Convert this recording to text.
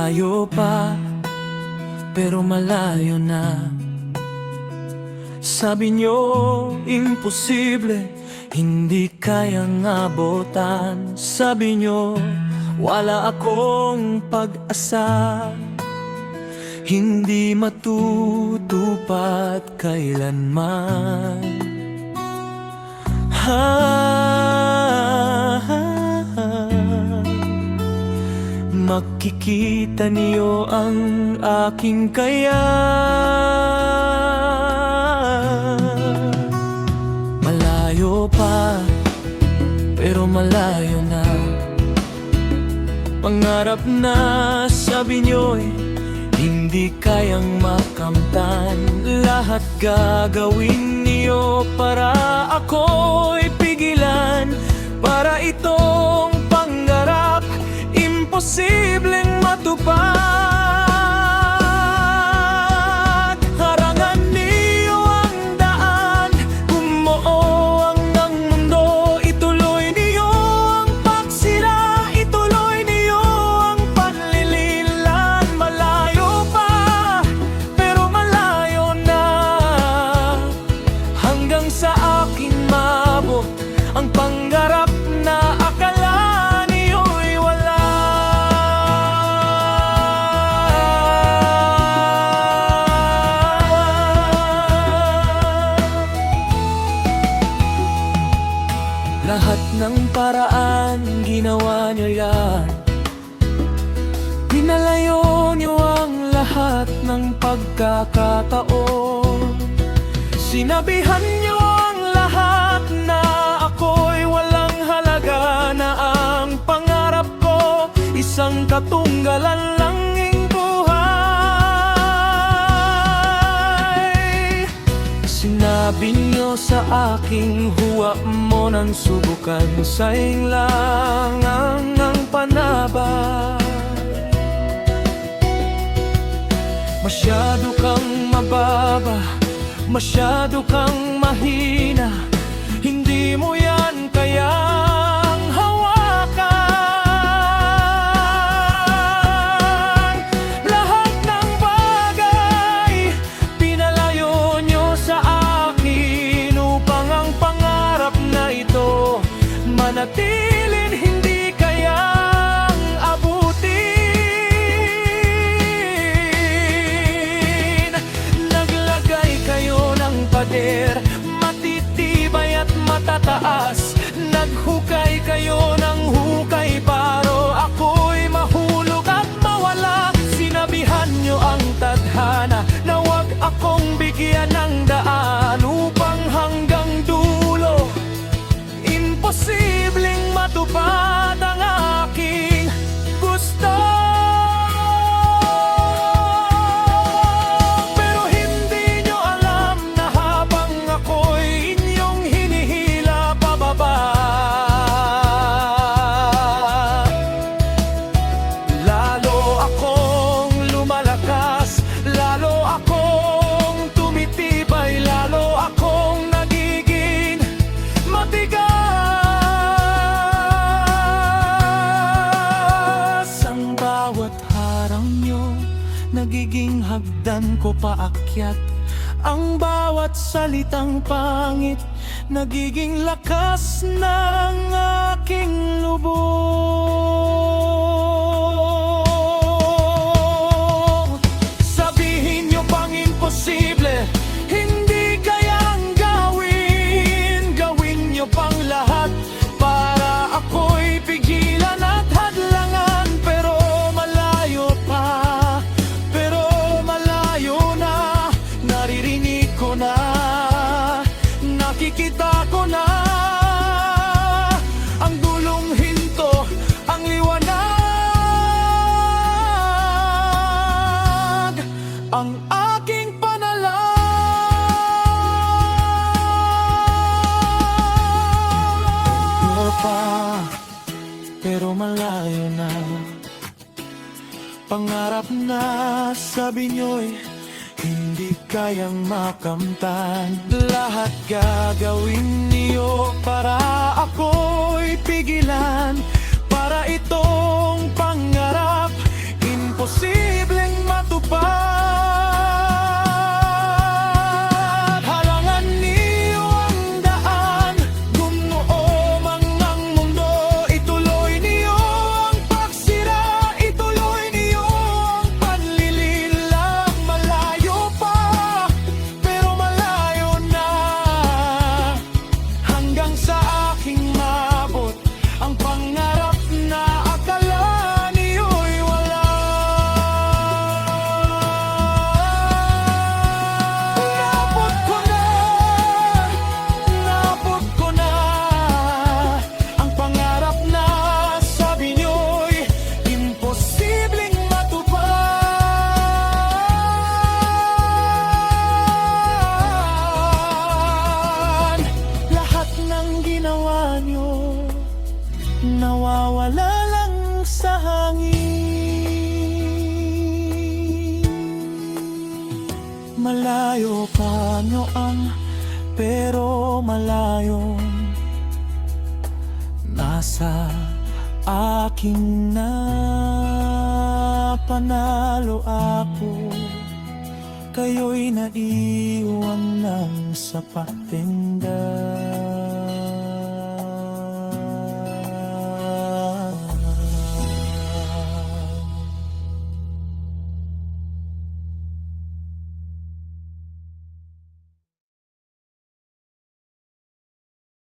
Malayo pa, pero malayo na. Sabi nyo, imposible, hindi kayang abutan. Sabi nyo, wala akong pag-asa, hindi matutupad kailanman. Makikita niyo ang aking kaya. Malayo pa, pero malayo na. Pangarap na, sabi niyo'y hindi kayang makamtan. Lahat gagawin niyo para ako'y pigilan. Para itong pangarap imposibleng matupad. Harangan niyo ang daan, bumuo ang mundo. Ituloy niyo ang pagsira, ituloy niyo ang panlililan. Malayo pa, pero malayo na, hanggang sa akin maabot ang pangarap na akala niyo'y wala. Lahat ng paraan ginawa niyo yan. Pinalayo niyo ang lahat ng pagkakataon. Sinabihan niyo ang lahat na ako'y walang halaga, na ang pangarap ko isang katunggalan langing buhay. Sinabi niyo sa aking huwa mo nang subukan, saing lang ang panabay. Masyado kang mababa, masyado kang mahina, hindi mo yan kayang hawakan. Lahat ng bagay pinalayo nyo sa akin upang ang pangarap na ito manatiling hindi kayang abutin. Naglagay kayo ng pader, matitibay at matataas. Naghukay kayo ng hukay paro ako'y mahulog at mawala. Sinabihan nyo ang tadhana na wag akong bigyan ng daan, upang hanggang dulo imposibleng matupad ang aking gusto. Pero hindi nyo alam na habang ako'y inyong hinihila pababa, lalo akong lumalakas, lalo akong tumitibay, lalo akong nagiging matigas. Ang bawat harang nyo nagiging hagdan ko paakyat. Ang bawat salitang pangit nagiging lakas ng aking lubog. Sabihin nyo pang imposible, hindi kayang gawin. Gawin nyo pang lahat para ako'y pigilan at hadlangan. Pero malayo pa, pero malayo na. Naririnig ko na, nakikita ko na ang dulong hinto, ang liwanag, ang aking panalangin. Pa, pero malayo na, pangarap na, sabi nyo'y hindi kayang makamtan. Lahat gagawin niyo para ako'y pigilan. Para itong pangarap imposible imposibleng matupad. Halangan niyo ang daan, gumuo man ang mundo. Ituloy niyo ang pagsira, ituloy niyo ang panlililang. Malayo pa, pero malayo na, hanggang sa aking mabot ang pangarap na akala niyo'y wala. Naabot ko na ang pangarap na sabi niyo'y imposibleng matupad. Lahat ng ginawa niyo nawawala lang sa hangin. Malayo pa noon, pero malayong nasa aking na. Panalo ako, kayo'y naiwan ng sa patinda.